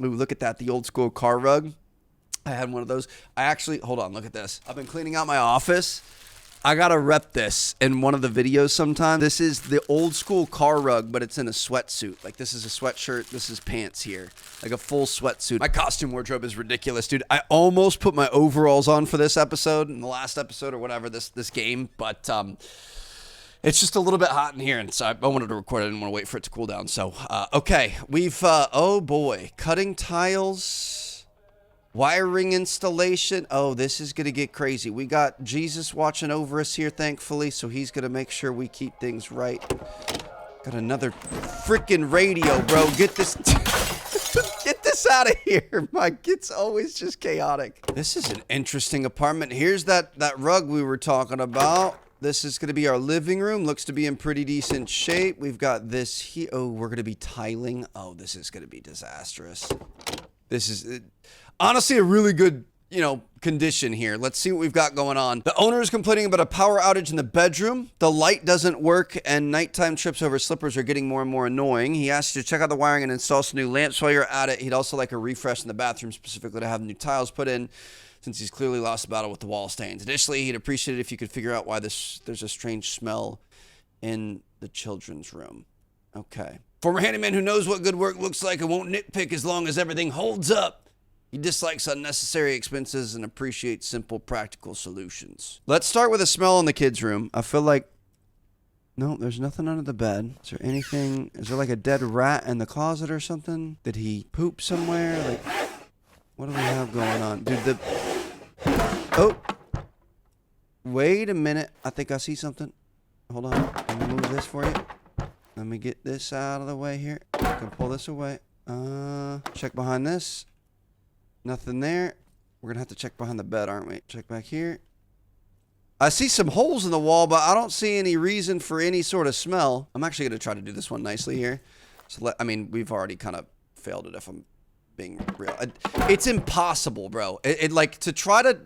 Ooh, look at that, the old school car rug. I had one of those. I actually, hold on, look at this. I've been cleaning out my office. I gotta rep this in one of the videos sometime. This is the old school car rug, but it's in a sweatsuit. Like, this is a sweatshirt, this is pants here. Like a full sweatsuit. My costume wardrobe is ridiculous, dude. I almost put my overalls on for this episode, in the last episode or whatever, this game, but it's just a little bit hot in here, and so I wanted to record it. I didn't want to wait for it to cool down. So, okay, we've, oh boy, cutting tiles. Wiring installation. Oh, this is going to get crazy. We got Jesus watching over us here, thankfully, so he's going to make sure we keep things right. Got another freaking radio, bro. Get this get this out of here. It's always just chaotic. This is an interesting apartment. Here's that rug we were talking about. This is going to be our living room. Looks to be in pretty decent shape. We've got this here. Oh, we're going to be tiling. Oh, this is going to be disastrous. This is... honestly, a really good, condition here. Let's see what we've got going on. The owner is complaining about a power outage in the bedroom. The light doesn't work, and nighttime trips over slippers are getting more and more annoying. He asked you to check out the wiring and install some new lamps while you're at it. He'd also like a refresh in the bathroom, specifically to have new tiles put in, since he's clearly lost the battle with the wall stains. Additionally, he'd appreciate it if you could figure out why there's a strange smell in the children's room. Okay. Former handyman who knows what good work looks like and won't nitpick as long as everything holds up. He dislikes unnecessary expenses and appreciates simple, practical solutions. Let's start with a smell in the kids' room. I feel like... no, there's nothing under the bed. Is there anything... is there like a dead rat in the closet or something? Did he poop somewhere? Like, what do we have going on? Dude, oh! Wait a minute. I think I see something. Hold on. Let me move this for you. Let me get this out of the way here. I can pull this away. Check behind this. Nothing there. We're going to have to check behind the bed, aren't we? Check back here. I see some holes in the wall, but I don't see any reason for any sort of smell. I'm actually going to try to do this one nicely here. So we've already kind of failed it if I'm being real. It's impossible, bro. Like to try to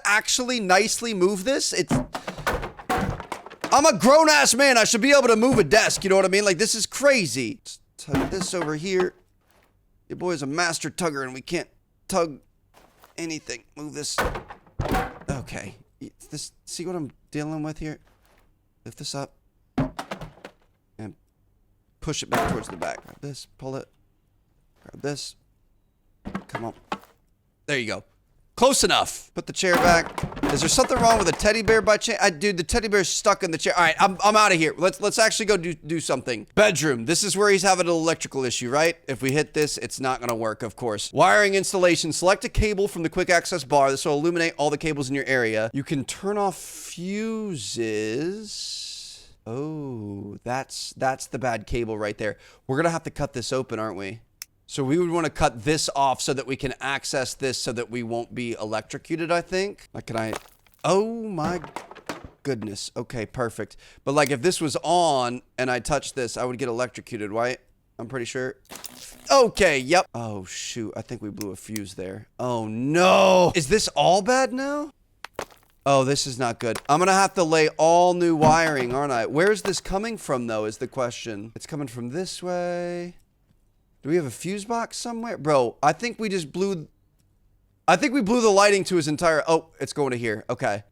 actually nicely move this. I'm a grown-ass man. I should be able to move a desk. You know what I mean? Like, this is crazy. Let's tug this over here. Your boy's a master tugger, and we can't tug anything. Move this. Okay. See what I'm dealing with here? Lift this up. And push it back towards the back. Grab this. Pull it. Grab this. Come on. There you go. Close enough. Put the chair back. Is there something wrong with a teddy bear by chance? Dude, the teddy bear's stuck in the chair. All right, I'm out of here. Let's actually go do something. Bedroom. This is where he's having an electrical issue, right? If we hit this, it's not gonna work, of course. Wiring installation. Select a cable from the quick access bar. This will illuminate all the cables in your area. You can turn off fuses. Oh, that's the bad cable right there. We're gonna have to cut this open, aren't we? So we would want to cut this off so that we can access this so that we won't be electrocuted, I think. Like, oh my goodness. Okay, perfect. But like if this was on and I touched this, I would get electrocuted, right? I'm pretty sure. Okay, yep. Oh shoot, I think we blew a fuse there. Oh no. Is this all bad now? Oh, this is not good. I'm gonna have to lay all new wiring, aren't I? Where's this coming from though is the question. It's coming from this way. Do we have a fuse box somewhere? Bro, I think we blew the lighting to his entire... oh, it's going to here. Okay.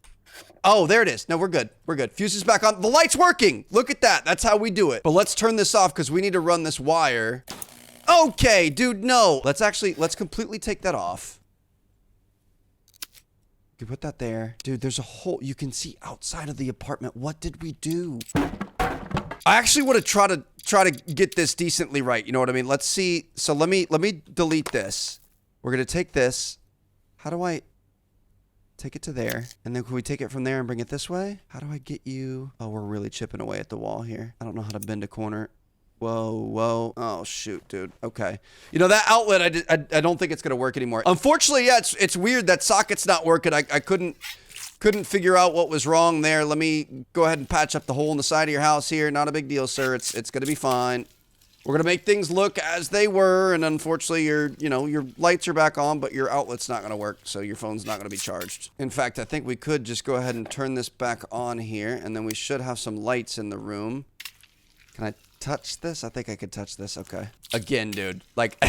Oh, there it is. No, we're good. We're good. Fuse is back on. The light's working. Look at that. That's how we do it. But let's turn this off because we need to run this wire. Okay, dude, no. Let's completely take that off. You can put that there. Dude, there's a hole. You can see outside of the apartment. What did we do? I actually want to try to get this decently right. You know what I mean? Let's see. So let me delete this. We're going to take this. How do I take it to there? And then can we take it from there and bring it this way? How do I get you? Oh, we're really chipping away at the wall here. I don't know how to bend a corner. Whoa. Oh, shoot, dude. Okay. You know, that outlet, I don't think it's going to work anymore. Unfortunately, yeah, it's weird. That socket's not working. I couldn't figure out what was wrong there. Let me go ahead and patch up the hole in the side of your house here. Not a big deal, sir. It's going to be fine. We're going to make things look as they were. And unfortunately, your lights are back on, but your outlet's not going to work. So your phone's not going to be charged. In fact, I think we could just go ahead and turn this back on here. And then we should have some lights in the room. Can I touch this? I think I could touch this. Okay. Again, dude. Like,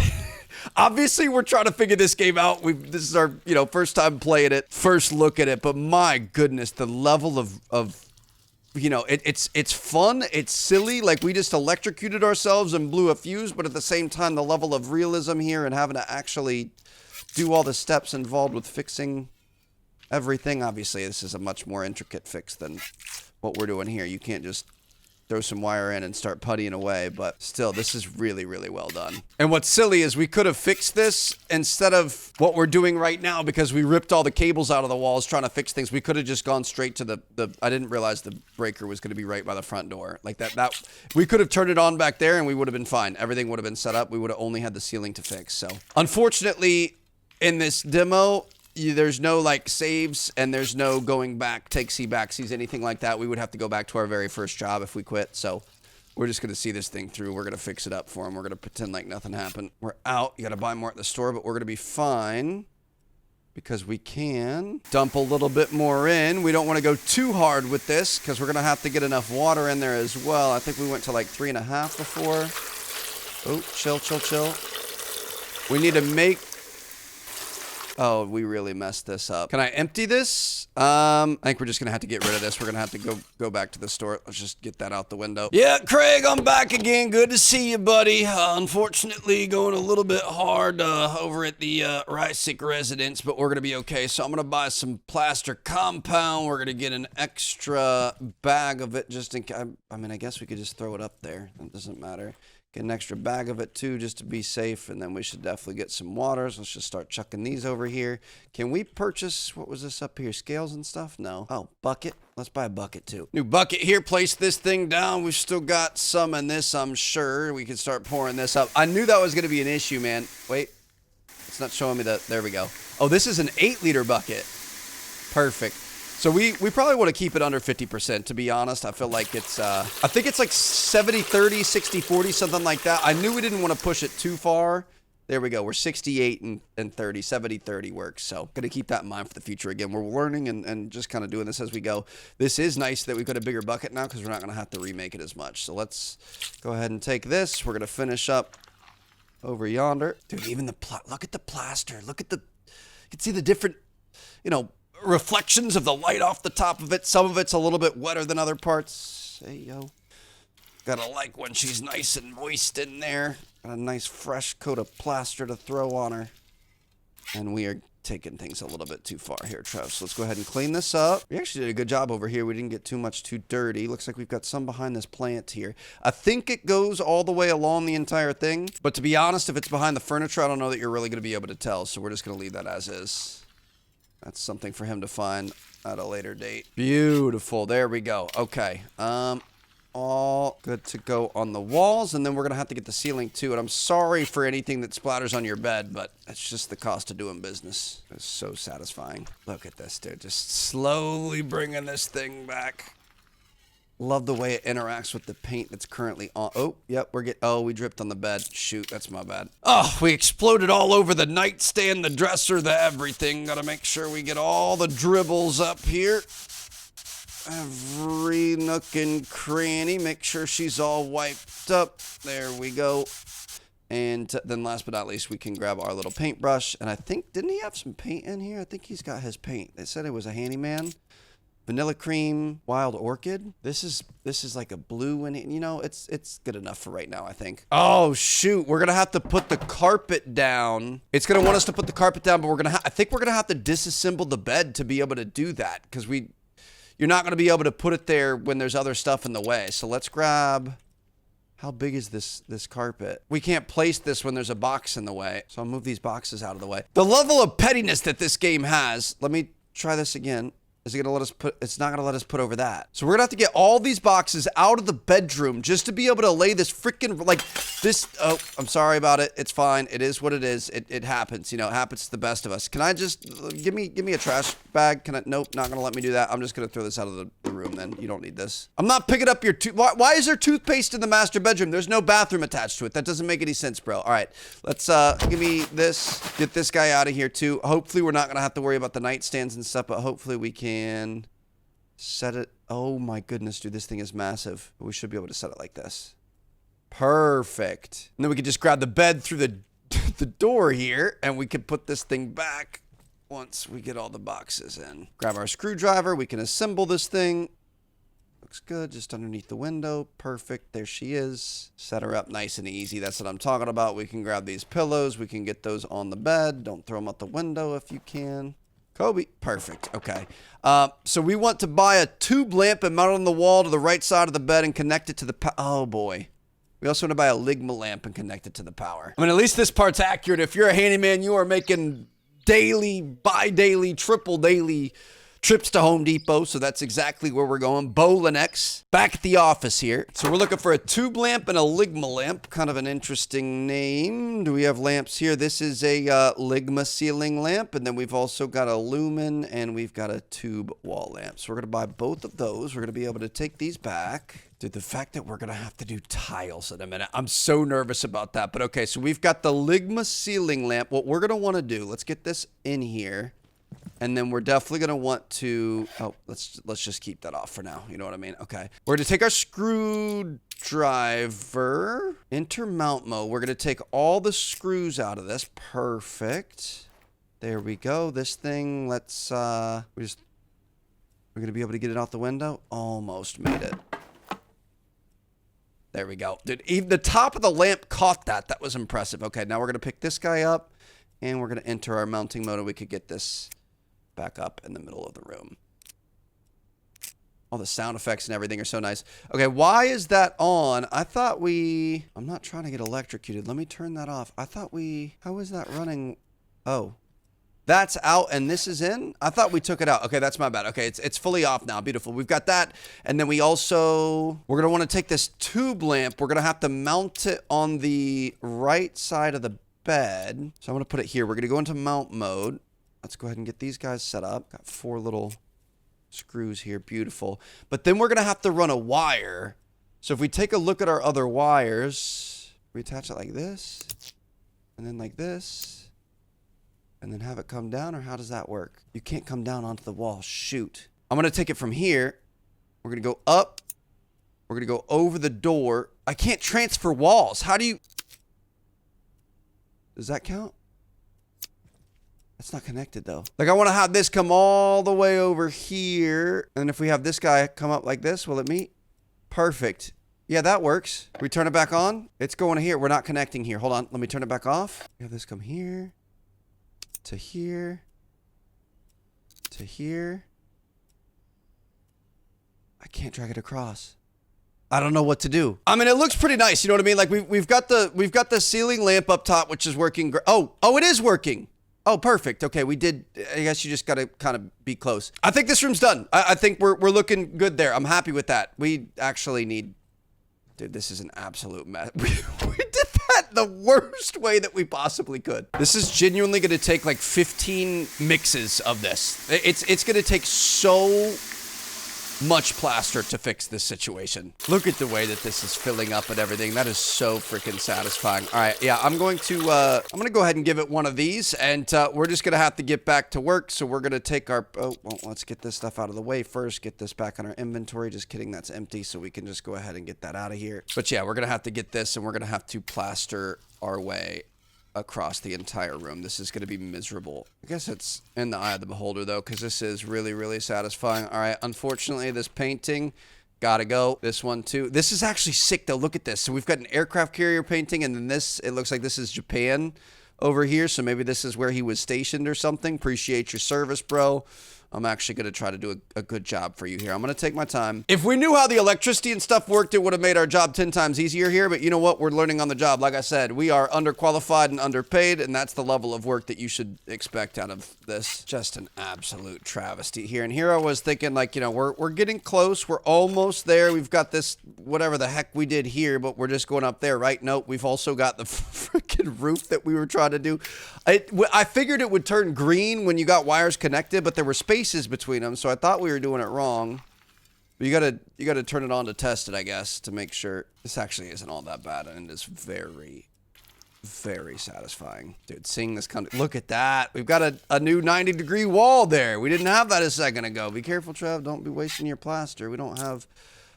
obviously, we're trying to figure this game out. This is our, you know, first time playing it, first look at it. But my goodness, the level of you know, it's fun. It's silly. Like, we just electrocuted ourselves and blew a fuse. But at the same time, the level of realism here and having to actually do all the steps involved with fixing everything. Obviously, this is a much more intricate fix than what we're doing here. You can't just throw some wire in and start puttying away, but still, this is really, really well done. And what's silly is we could have fixed this instead of what we're doing right now because we ripped all the cables out of the walls trying to fix things. We could have just gone straight to I didn't realize the breaker was going to be right by the front door. Like that we could have turned it on back there and we would have been fine. Everything would have been set up. We would have only had the ceiling to fix. So unfortunately, in this demo, there's no like saves and there's no going back, takesy backsies, anything like that. We would have to go back to our very first job if we quit. So we're just going to see this thing through. We're going to fix it up for him. We're going to pretend like nothing happened. We're out. You got to buy more at the store, but we're going to be fine because we can dump a little bit more in. We don't want to go too hard with this because we're going to have to get enough water in there as well. I think we went to like 3.5 before. Oh, chill, chill, chill. We need to make... Oh, we really messed this up. Can I empty this? I think we're just going to have to get rid of this. We're going to have to go back to the store. Let's just get that out the window. Yeah, Craig, I'm back again. Good to see you, buddy. Unfortunately, going a little bit hard over at the Rysick residence, but we're going to be okay. So I'm going to buy some plaster compound. We're going to get an extra bag of it just in case. I mean, I guess we could just throw it up there. It doesn't matter. Get an extra bag of it too, just to be safe. And then we should definitely get some waters. Let's just start chucking these over here. Can we purchase, what was this up here? Scales and stuff? No. Oh, bucket. Let's buy a bucket too. New bucket here. Place this thing down. We've still got some in this, I'm sure. We can start pouring this up. I knew that was going to be an issue, man. Wait. It's not showing me that. There we go. Oh, this is an 8-liter bucket. Perfect. So we probably want to keep it under 50%, to be honest. I feel like it's, I think it's like 70-30, 60-40, something like that. I knew we didn't want to push it too far. There we go. We're 68 and 30, 70-30 works. So going to keep that in mind for the future. Again, we're learning and just kind of doing this as we go. This is nice that we've got a bigger bucket now because we're not going to have to remake it as much. So let's go ahead and take this. We're going to finish up over yonder. Dude, even look at the plaster. Look at you can see the different, you know, reflections of the light off the top of it. Some of it's a little bit wetter than other parts. Hey, yo. Gotta like when she's nice and moist in there. Got a nice fresh coat of plaster to throw on her. And we are taking things a little bit too far here, Trev. So let's go ahead and clean this up. We actually did a good job over here. We didn't get too dirty. Looks like we've got some behind this plant here. I think it goes all the way along the entire thing. But to be honest, if it's behind the furniture, I don't know that you're really going to be able to tell. So we're just going to leave that as is. That's something for him to find at a later date. Beautiful. There we go. Okay. All good to go on the walls. And then we're going to have to get the ceiling too. And I'm sorry for anything that splatters on your bed, but it's just the cost of doing business. It's so satisfying. Look at this, dude. Just slowly bringing this thing back. Love the way it interacts with the paint that's currently on. Oh, yep, we dripped on the bed. Shoot, that's my bad. Oh, we exploded all over the nightstand, the dresser, the everything. Gotta make sure we get all the dribbles up here. Every nook and cranny. Make sure she's all wiped up. There we go. And then last but not least, we can grab our little paintbrush. And I think, didn't he have some paint in here? I think he's got his paint. They said it was a handyman. Vanilla cream, wild orchid. This is like a blue and you know, it's good enough for right now, I think. Oh shoot, we're gonna have to put the carpet down. It's gonna want us to put the carpet down, but I think we're gonna have to disassemble the bed to be able to do that because you're not gonna be able to put it there when there's other stuff in the way. So let's grab. How big is this carpet? We can't place this when there's a box in the way. So I'll move these boxes out of the way. The level of pettiness that this game has. Let me try this again. Is it going to let us put, it's not going to let us put over that. So we're going to have to get all these boxes out of the bedroom just to be able to lay this freaking, like this, oh, I'm sorry about it. It's fine. It is what it is. It happens. You know, it happens to the best of us. Can I just, give me a trash bag? Can I, nope, not going to let me do that. I'm just going to throw this out of the room then. You don't need this. I'm not picking up your why is there toothpaste in the master bedroom? There's no bathroom attached to it. That doesn't make any sense, bro. All right, let's, give me this, get this guy out of here too. Hopefully we're not going to have to worry about the nightstands and stuff, but hopefully we can set it. Oh my goodness, dude, this thing is massive. We should be able to set it like this. Perfect. And then we could just grab the bed through the door here, and we could put this thing back once we get all the boxes in. Grab our screwdriver. We can assemble this thing. Looks good, just underneath the window. Perfect, there she is. Set her up nice and easy. That's what I'm talking about. We can grab these pillows. We can get those on the bed. Don't throw them out the window if you can. Kobe, perfect, okay. So we want to buy a tube lamp and mount it on the wall to the right side of the bed and connect it to the oh boy. We also want to buy a Ligma lamp and connect it to the power. I mean, at least this part's accurate. If you're a handyman, you are making daily, bi-daily, triple daily trips to Home Depot, so that's exactly where we're going. Bolinex, back at the office here. So we're looking for a tube lamp and a Ligma lamp. Kind of an interesting name. Do we have lamps here? This is a Ligma ceiling lamp, and then we've also got a lumen, and we've got a tube wall lamp. So we're going to buy both of those. We're going to be able to take these back. Dude, the fact that we're going to have to do tiles in a minute, I'm so nervous about that. But okay, so we've got the Ligma ceiling lamp. What we're going to want to do, let's get this in here. And then we're definitely going to want to, oh, let's just keep that off for now. You know what I mean? Okay. We're going to take our screwdriver, enter mount mode. We're going to take all the screws out of this. Perfect. There we go. This thing, let's, we're going to be able to get it out the window. Almost made it. There we go. Dude, even the top of the lamp caught that. That was impressive. Okay, now we're going to pick this guy up, and we're going to enter our mounting mode, and we could get this back up in the middle of the room. All the sound effects and everything are so nice. Okay, why is that on? I thought we... I'm not trying to get electrocuted. Let me turn that off. I thought we... How is that running? Oh. That's out and this is in? I thought we took it out. Okay, that's my bad. Okay, it's fully off now. Beautiful. We've got that. And then we also... We're going to want to take this tube lamp. We're going to have to mount it on the right side of the bed. So I'm going to put it here. We're going to go into mount mode. Let's go ahead and get these guys set up. Got 4 little screws here. Beautiful. But then we're going to have to run a wire. So if we take a look at our other wires, we attach it like this, and then like this, and then have it come down, or how does that work? You can't come down onto the wall. Shoot. I'm going to take it from here. We're going to go up. We're going to go over the door. I can't transfer walls. How do you... Does that count? That's not connected though. Like I want to have this come all the way over here. And if we have this guy come up like this, will it meet? Perfect. Yeah, that works. We turn it back on. It's going here. We're not connecting here. Hold on. Let me turn it back off. We have this come here to here to here. I can't drag it across. I don't know what to do. I mean, it looks pretty nice. You know what I mean? Like we've got the ceiling lamp up top, which is working. Oh, it is working. Oh, perfect. Okay, we did. I guess you just got to kind of be close. I think this room's done. I think we're looking good there. I'm happy with that. We actually need... Dude, this is an absolute mess. We did that the worst way that we possibly could. This is genuinely going to take like 15 mixes of this. It's going to take so much plaster to fix this situation. Look at the way that this is filling up and everything. That is so freaking satisfying. All right, yeah, I'm going to go ahead and give it one of these, and we're just gonna have to get back to work. So we're gonna take our let's get this stuff out of the way first. Get this back on our inventory. Just kidding, that's empty, so we can just go ahead and get that out of here. But yeah, we're gonna have to get this, and we're gonna have to plaster our way across the entire room. This is going to be miserable. I guess it's in the eye of the beholder though, because this is really, really satisfying. All right, unfortunately, this painting gotta go. This one too. This is actually sick though. Look at this. So we've got an aircraft carrier painting, and then this, it looks like this is Japan over here. So maybe this is where he was stationed or something. Appreciate your service, bro. I'm actually going to try to do a good job for you here. I'm going to take my time. If we knew how the electricity and stuff worked, it would have made our job 10 times easier here. But you know what? We're learning on the job. Like I said, we are underqualified and underpaid, and that's the level of work that you should expect out of this. Just an absolute travesty here. And here I was thinking, like, you know, we're getting close. We're almost there. We've got this, whatever the heck we did here, but we're just going up there, right? Nope. We've also got the freaking roof that we were trying to do. I figured it would turn green when you got wires connected, but there were spaces between them, so I thought we were doing it wrong. But you gotta turn it on to test it, I guess, to make sure. This actually isn't all that bad, and it is very, very satisfying. Dude, seeing this come... Look at that. We've got a new 90-degree wall there. We didn't have that a second ago. Be careful, Trev. Don't be wasting your plaster. We don't have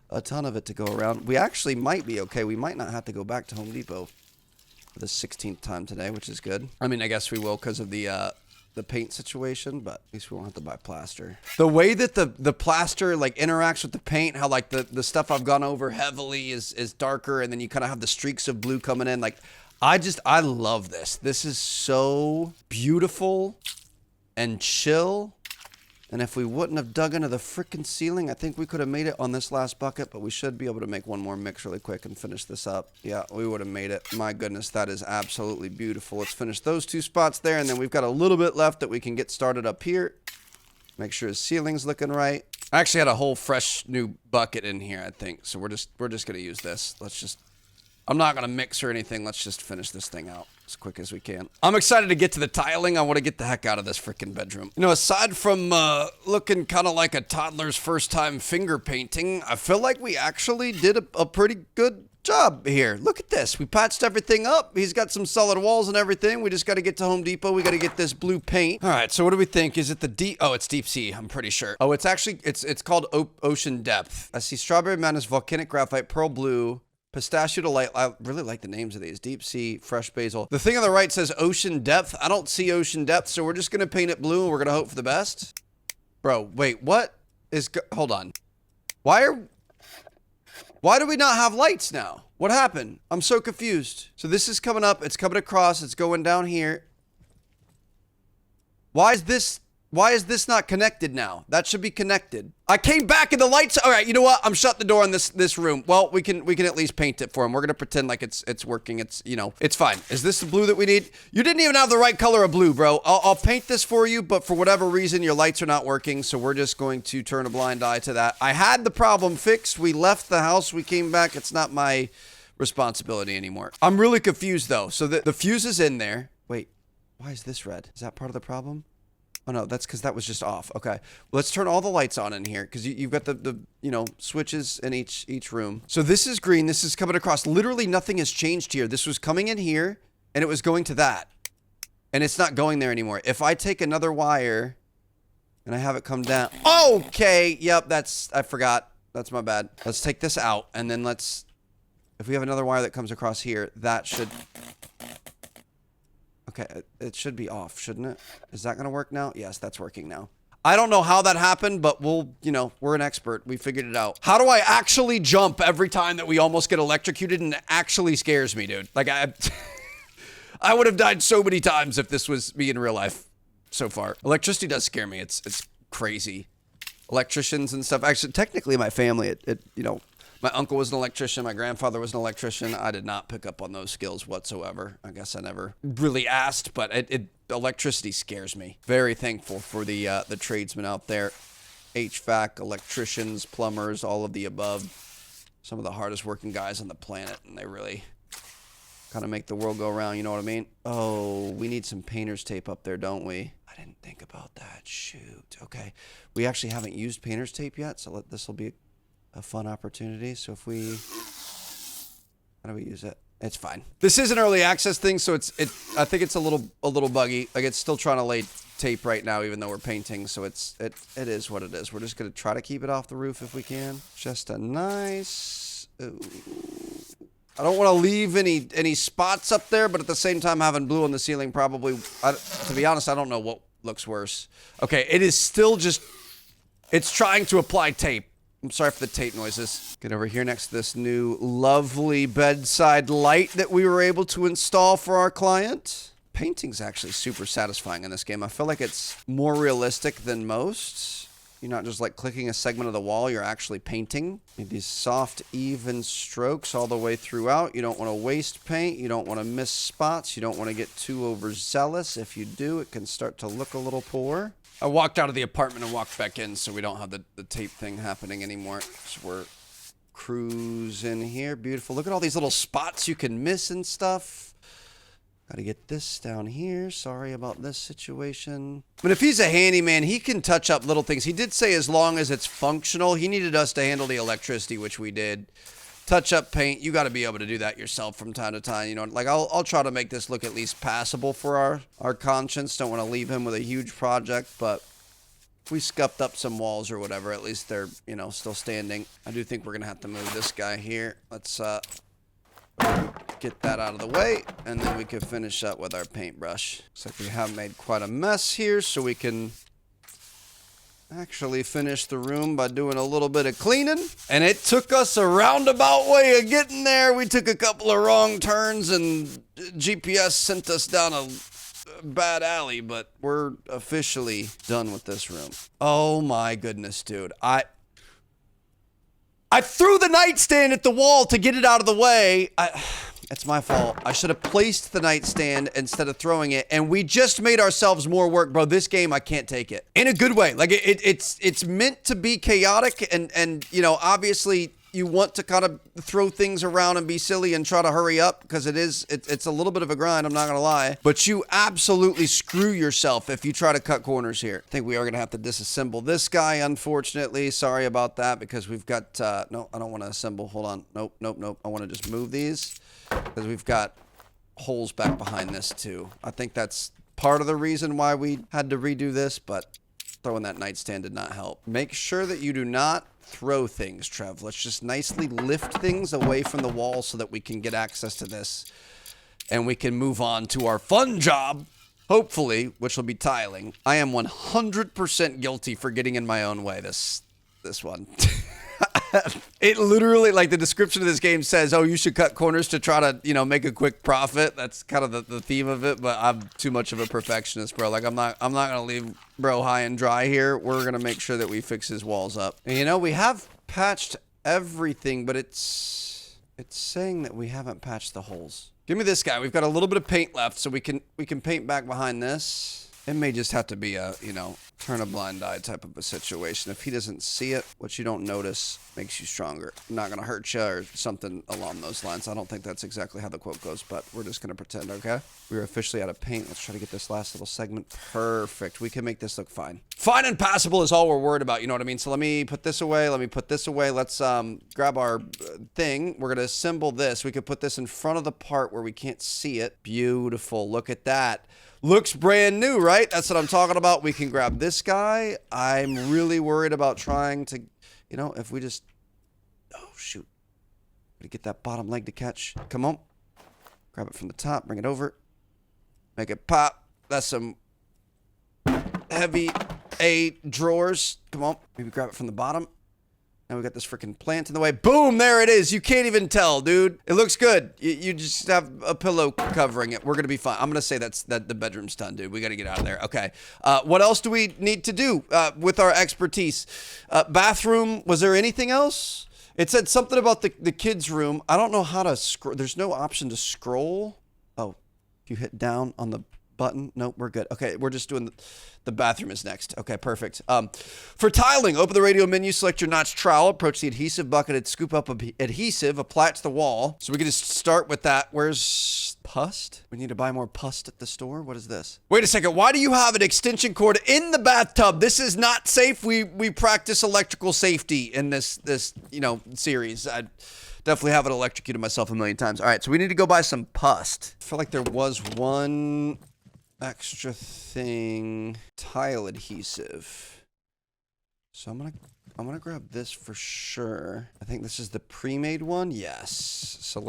a ton of it to go around. We actually might be okay. We might not have to go back to Home Depot for the 16th time today, which is good. I mean, I guess we will because of the paint situation, but at least we won't have to buy plaster. The way that the plaster like interacts with the paint, how like the stuff I've gone over heavily is darker, and then you kind of have the streaks of blue coming in. Like, I love this. This is so beautiful and chill. And if we wouldn't have dug into the freaking ceiling, I think we could have made it on this last bucket, but we should be able to make one more mix really quick and finish this up. Yeah, we would have made it. My goodness, that is absolutely beautiful. Let's finish those 2 spots there, and then we've got a little bit left that we can get started up here. Make sure his ceiling's looking right. I actually had a whole fresh new bucket in here, I think, so we're just going to use this. I'm not going to mix or anything. Let's just finish this thing out as quick as we can. I'm excited to get to the tiling. I want to get the heck out of this freaking bedroom. You know, aside from looking kind of like a toddler's first time finger painting, I feel like we actually did a pretty good job here. Look at this. We patched everything up. He's got some solid walls and everything. We just got to get to Home Depot. We got to get this blue paint. All right, so what do we think? Is it the deep? Oh, it's deep sea. I'm pretty sure. Oh, it's actually, it's called Ocean Depth. I see Strawberry Madness, Volcanic Graphite, Pearl Blue, Pistachio Delight. I really like the names of these. Deep Sea, Fresh Basil. The thing on the right says Ocean Depth. I don't see Ocean Depth, so we're just going to paint it blue and we're going to hope for the best. Bro, wait, what is... Hold on. Why do we not have lights now? What happened? I'm so confused. So this is coming up. It's coming across. It's going down here. Why is this not connected now? That should be connected. I came back and the lights. All right, you know what? I'm shutting the door on this room. Well, we can at least paint it for him. We're gonna pretend like it's working. It's, you know, it's fine. Is this the blue that we need? You didn't even have the right color of blue, bro. I'll paint this for you, but for whatever reason, your lights are not working. So we're just going to turn a blind eye to that. I had the problem fixed. We left the house. We came back. It's not my responsibility anymore. I'm really confused though. So the fuse is in there. Wait, why is this red? Is that part of the problem? Oh no, that's because that was just off. Okay, let's turn all the lights on in here because you've got the you know, switches in each room. So this is green. This is coming across. Literally nothing has changed here. This was coming in here and it was going to that, and it's not going there anymore. If I take another wire and I have it come down. Okay, yep, I forgot. That's my bad. Let's take this out and then if we have another wire that comes across here, that should. Okay, it should be off, shouldn't it? Is that going to work now? Yes, that's working now. I don't know how that happened, but we're an expert. We figured it out. How do I actually jump every time that we almost get electrocuted? And it actually scares me, dude. Like, I would have died so many times if this was me in real life so far. Electricity does scare me. It's crazy. Electricians and stuff. Actually, technically, my family, my uncle was an electrician. My grandfather was an electrician. I did not pick up on those skills whatsoever. I guess I never really asked, but electricity scares me. Very thankful for the tradesmen out there. HVAC, electricians, plumbers, all of the above. Some of the hardest working guys on the planet, and they really kind of make the world go around, you know what I mean? Oh, we need some painter's tape up there, don't we? I didn't think about that. Shoot. Okay. We actually haven't used painter's tape yet, so this will be a fun opportunity. So how do we use it? It's fine. This is an early access thing, so I think it's a little buggy. Like, it's still trying to lay tape right now, even though we're painting. So it is what it is. We're just gonna try to keep it off the roof if we can. Just a nice. Ooh. I don't want to leave any spots up there, but at the same time, having blue on the ceiling probably. To be honest, I don't know what looks worse. Okay, it is still just. It's trying to apply tape. I'm sorry for the tape noises. Get over here next to this new lovely bedside light that we were able to install for our client. Painting's actually super satisfying in this game. I feel like it's more realistic than most. You're not just like clicking a segment of the wall, you're actually painting. Need these soft, even strokes all the way throughout. You don't want to waste paint. You don't want to miss spots. You don't want to get too overzealous. If you do, it can start to look a little poor. I walked out of the apartment and walked back in, so we don't have the tape thing happening anymore. So we're cruising here. Beautiful. Look at all these little spots you can miss and stuff. Got to get this down here. Sorry about this situation. But if he's a handyman, he can touch up little things. He did say as long as it's functional. He needed us to handle the electricity, which we did. Touch up paint, you got to be able to do that yourself from time to time. You know, like I'll try to make this look at least passable for our conscience. Don't want to leave him with a huge project, but we scuffed up some walls or whatever, at least they're, you know, still standing. I do think we're going to have to move this guy here. Let's get that out of the way, and then we can finish up with our paintbrush. Looks like we have made quite a mess here, so we can actually finish the room by doing a little bit of cleaning. And it took us a roundabout way of getting there. We took a couple of wrong turns, and GPS sent us down a bad alley, but we're officially done with this room. Oh my goodness, dude. I threw the nightstand at the wall to get it out of the way. It's my fault. I should have placed the nightstand instead of throwing it, and we just made ourselves more work, bro. This game, I can't take it. In a good way. Like, it's meant to be chaotic, and you know, obviously, you want to kind of throw things around and be silly and try to hurry up, because it's a little bit of a grind, I'm not gonna lie. But you absolutely screw yourself if you try to cut corners here. I think we are gonna have to disassemble this guy, unfortunately. Sorry about that, because we've got, no, I don't want to assemble. Hold on. Nope. I want to just move these, because we've got holes back behind this too. I think that's part of the reason why we had to redo this, but throwing that nightstand did not help. Make sure that you do not throw things, Trev. Let's just nicely lift things away from the wall so that we can get access to this, and we can move on to our fun job, hopefully, which will be tiling. I am 100% guilty for getting in my own way this one. It literally, like, the description of this game says, oh, you should cut corners to try to, you know, make a quick profit. That's kind of the theme of it, but I'm too much of a perfectionist, bro. Like, I'm not gonna leave bro high and dry here. We're gonna make sure that we fix his walls up. And, you know, we have patched everything, but it's saying that we haven't patched the holes. Give me this guy. We've got a little bit of paint left, so we can paint back behind this. It may just have to be a, you know, turn a blind eye type of a situation. If he doesn't see it, what you don't notice makes you stronger. I'm not going to hurt you or something along those lines. I don't think that's exactly how the quote goes, but we're just going to pretend, okay? We're officially out of paint. Let's try to get this last little segment. Perfect. We can make this look fine. Fine and passable is all we're worried about, you know what I mean? So let me put this away. Let me put this away. Let's grab our thing. We're going to assemble this. We could put this in front of the part where we can't see it. Beautiful. Look at that. Looks brand new, right? That's what I'm talking about. We can grab this guy. I'm really worried about trying to, you know, if we just, oh, shoot. Gotta get that bottom leg to catch. Come on. Grab it from the top, bring it over. Make it pop. That's some heavy A drawers. Come on. Maybe grab it from the bottom. Now we got this freaking plant in the way. Boom, there it is. You can't even tell, dude. It looks good. You just have a pillow covering it. We're going to be fine. I'm going to say that the bedroom's done, dude. We got to get out of there. Okay. What else do we need to do with our expertise? Bathroom. Was there anything else? It said something about the kids' room. I don't know how to scroll. There's no option to scroll. Oh, if you hit down on the button. Nope, we're good. Okay, we're just doing the bathroom is next. Okay, perfect. For tiling, open the radio menu, select your notch trowel, approach the adhesive bucket, and scoop up adhesive, apply it to the wall. So we can just start with that. Where's pust? We need to buy more pust at the store. What is this? Wait a second. Why do you have an extension cord in the bathtub? This is not safe. We practice electrical safety in this you know, series. I definitely haven't electrocuted myself a million times. All right, so we need to go buy some pust. I feel like there was one extra thing. Tile adhesive. So I'm gonna grab this for sure. I think this is the pre-made one. Yes. So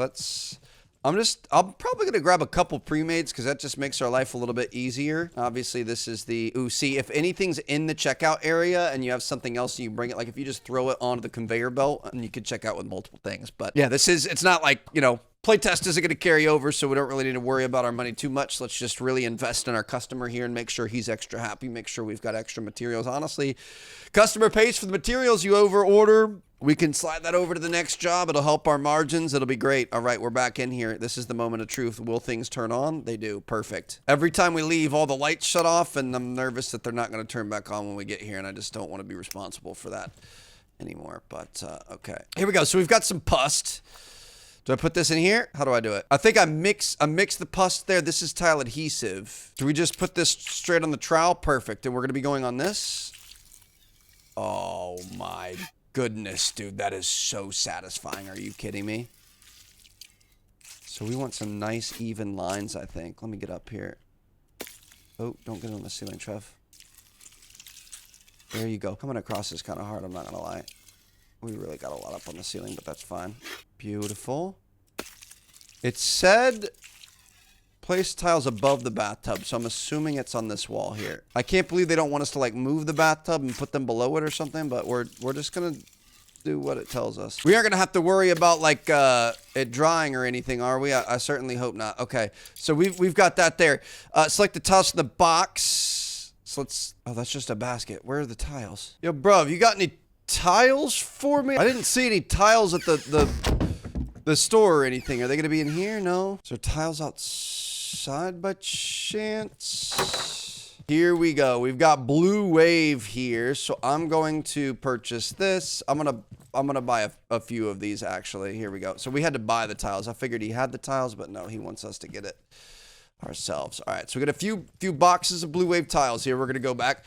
I'm probably gonna grab a couple pre-mades because that just makes our life a little bit easier. Obviously, this is the, ooh, see, if anything's in the checkout area and you have something else and you bring it, like if you just throw it onto the conveyor belt and you could check out with multiple things. But yeah, it's not like, you know, playtest isn't going to carry over, so we don't really need to worry about our money too much. Let's just really invest in our customer here and make sure he's extra happy, make sure we've got extra materials. Honestly, customer pays for the materials you over order. We can slide that over to the next job. It'll help our margins. It'll be great. All right, we're back in here. This is the moment of truth. Will things turn on? They do. Perfect. Every time we leave, all the lights shut off, and I'm nervous that they're not going to turn back on when we get here, and I just don't want to be responsible for that anymore. But, okay. Here we go. So we've got some pust. Do I put this in here? How do I do it? I think I mix the pus there. This is tile adhesive. Do we just put this straight on the trowel? Perfect. And we're going to be going on this. Oh my goodness, dude. That is so satisfying. Are you kidding me? So we want some nice even lines, I think. Let me get up here. Oh, don't get on the ceiling, Trev. There you go. Coming across is kind of hard, I'm not gonna lie. We really got a lot up on the ceiling, but that's fine. Beautiful. It said place tiles above the bathtub, so I'm assuming it's on this wall here. I can't believe they don't want us to like move the bathtub and put them below it or something, but we're just gonna do what it tells us. We aren't gonna have to worry about like it drying or anything, are we? I certainly hope not. Okay, so we've got that there. Select the tiles from the box. So let's. Oh, that's just a basket. Where are the tiles? Yo, bro, you got any tiles for me? I didn't see any tiles at the store or anything. Are they gonna be in here? No. Is there tiles outside by chance? Here we go. We've got blue wave here, so I'm going to purchase this. I'm gonna buy a few of these actually. Here we go. So we had to buy the tiles. I figured he had the tiles, but no, he wants us to get it ourselves. All right, so we got a few boxes of blue wave tiles here. We're gonna go back.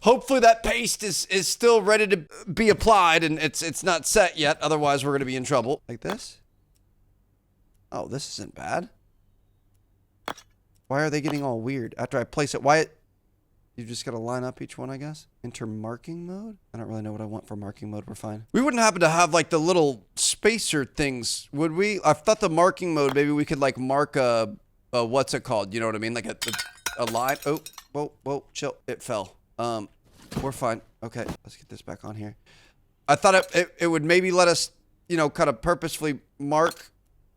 Hopefully that paste is still ready to be applied and it's not set yet. Otherwise, we're gonna be in trouble. Like this. Oh, this isn't bad. Why are they getting all weird after I place it? You just got to line up each one, I guess. Enter marking mode. I don't really know what I want for marking mode. We're fine. We wouldn't happen to have like the little spacer things, would we? I thought the marking mode, maybe we could like mark a what's it called? You know what I mean? Like a line. Oh, whoa, chill. It fell. We're fine. Okay, let's get this back on here. I thought it would maybe let us, you know, kind of purposefully mark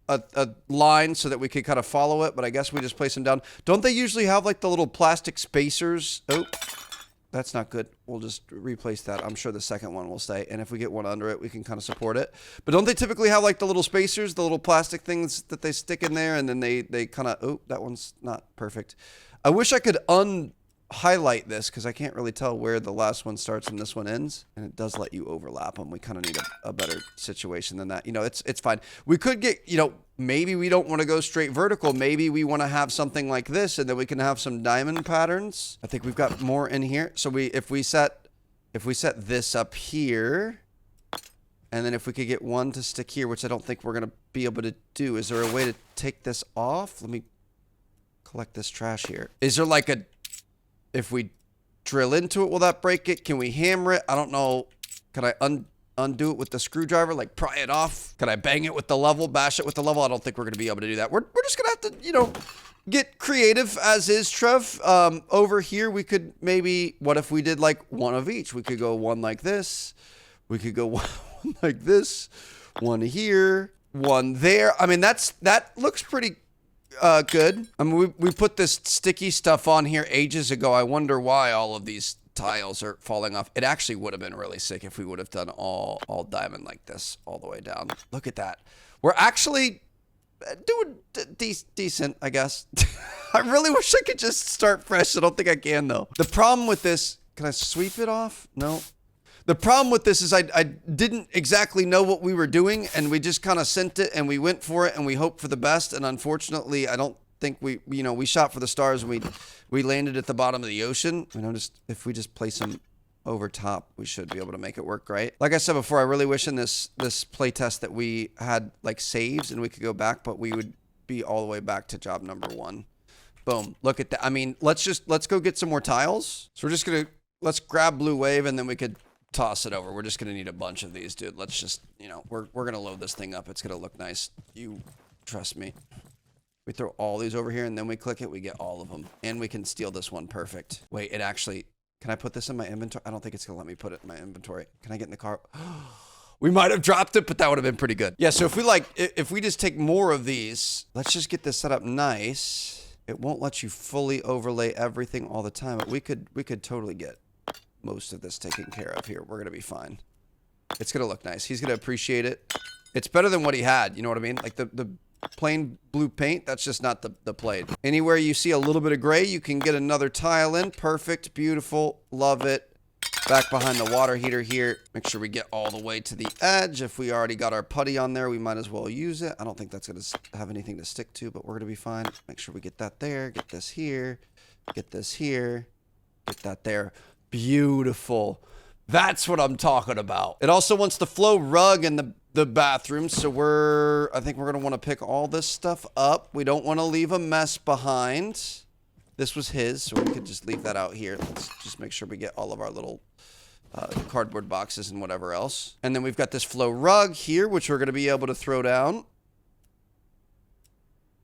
a line so that we could kind of follow it, but I guess we just place them down. Don't they usually have like the little plastic spacers? Oh, that's not good. We'll just replace that. I'm sure the second one will stay, and if we get one under it, we can kind of support it. But don't they typically have like the little spacers, the little plastic things that they stick in there, and then they kind of, oh, that one's not perfect. I wish I could highlight this because I can't really tell where the last one starts and this one ends, and it does let you overlap them. We kind of need a better situation than that. You know, it's fine. We could get, you know, maybe we don't want to go straight vertical. Maybe we want to have something like this, and then we can have some diamond patterns. I think we've got more in here. So if we set this up here, and then if we could get one to stick here, which I don't think we're gonna be able to do. Is there a way to take this off? Let me collect this trash here. Is there like if we drill into it, will that break it? Can we hammer it? I don't know. Can I undo it with the screwdriver, like pry it off? Can I bang it with the level, bash it with the level? I don't think we're going to be able to do that. We're just going to have to, you know, get creative as is, Trev. Over here, we could maybe, what if we did like one of each? We could go one like this. We could go one like this. One here. One there. I mean, that looks pretty good. I mean, we put this sticky stuff on here ages ago. I wonder why all of these tiles are falling off. It actually would have been really sick if we would have done all diamond like this all the way down. Look at that. We're actually doing decent, I guess. I really wish I could just start fresh. I don't think I can, though. The problem with this, can I sweep it off? No. The problem with this is I didn't exactly know what we were doing, and we just kind of sent it, and we went for it, and we hoped for the best, and unfortunately, I don't think we shot for the stars, and we landed at the bottom of the ocean. You know, if we just place them over top, we should be able to make it work, right? Like I said before, I really wish in this playtest that we had, like, saves, and we could go back, but we would be all the way back to job number 1. Boom. Look at that. I mean, let's go get some more tiles. So let's grab blue wave, and then we could toss it over. We're just gonna need a bunch of these, dude. Let's just, you know, we're gonna load this thing up. It's gonna look nice. You trust me. We throw all these over here, and then we click it. We get all of them, and we can steal this one. Perfect. Wait, it actually. Can I put this in my inventory? I don't think it's gonna let me put it in my inventory. Can I get in the car? We might have dropped it, but that would have been pretty good. Yeah. So if we just take more of these, let's just get this set up nice. It won't let you fully overlay everything all the time, but we could totally get most of this taken care of here. We're gonna be fine. It's gonna look nice. He's gonna appreciate it. It's better than what he had, you know what I mean? Like the plain blue paint, that's just not the plate. Anywhere you see a little bit of gray, you can get another tile in. Perfect, beautiful, love it. Back behind the water heater here. Make sure we get all the way to the edge. If we already got our putty on there, we might as well use it. I don't think that's gonna have anything to stick to, but we're gonna be fine. Make sure we get that there, get this here, get this here, get that there. Beautiful. That's what I'm talking about. It also wants the flow rug in the bathroom, so I think we're gonna want to pick all this stuff up. We don't want to leave a mess behind. This was his, so we could just leave that out here. Let's just make sure we get all of our little cardboard boxes and whatever else. And then we've got this flow rug here, which we're going to be able to throw down.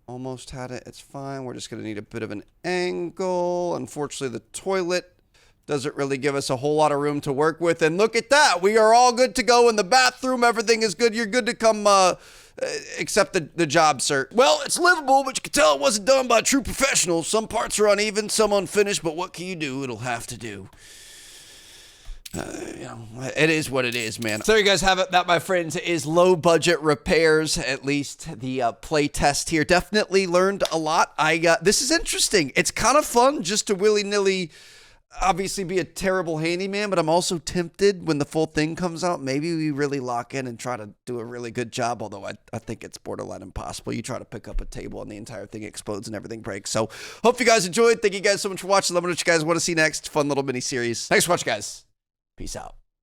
Almost had it. It's fine. We're just going to need a bit of an angle. Unfortunately, the toilet doesn't really give us a whole lot of room to work with. And look at that. We are all good to go in the bathroom. Everything is good. You're good to come accept the job, sir. Well, it's livable, but you can tell it wasn't done by true professionals. Some parts are uneven, some unfinished, but what can you do? It'll have to do. You know, it is what it is, man. So there you guys have it. That, my friends, is low budget repairs. At least the play test here. Definitely learned a lot. This is interesting. It's kind of fun just to willy-nilly obviously be a terrible handyman, but I'm also tempted when the full thing comes out. Maybe we really lock in and try to do a really good job, although I think it's borderline impossible. You try to pick up a table and the entire thing explodes and everything breaks. So hope you guys enjoyed. Thank you guys so much for watching. Let me know what you guys want to see next. Fun little mini series. Thanks for watching, guys. Peace out.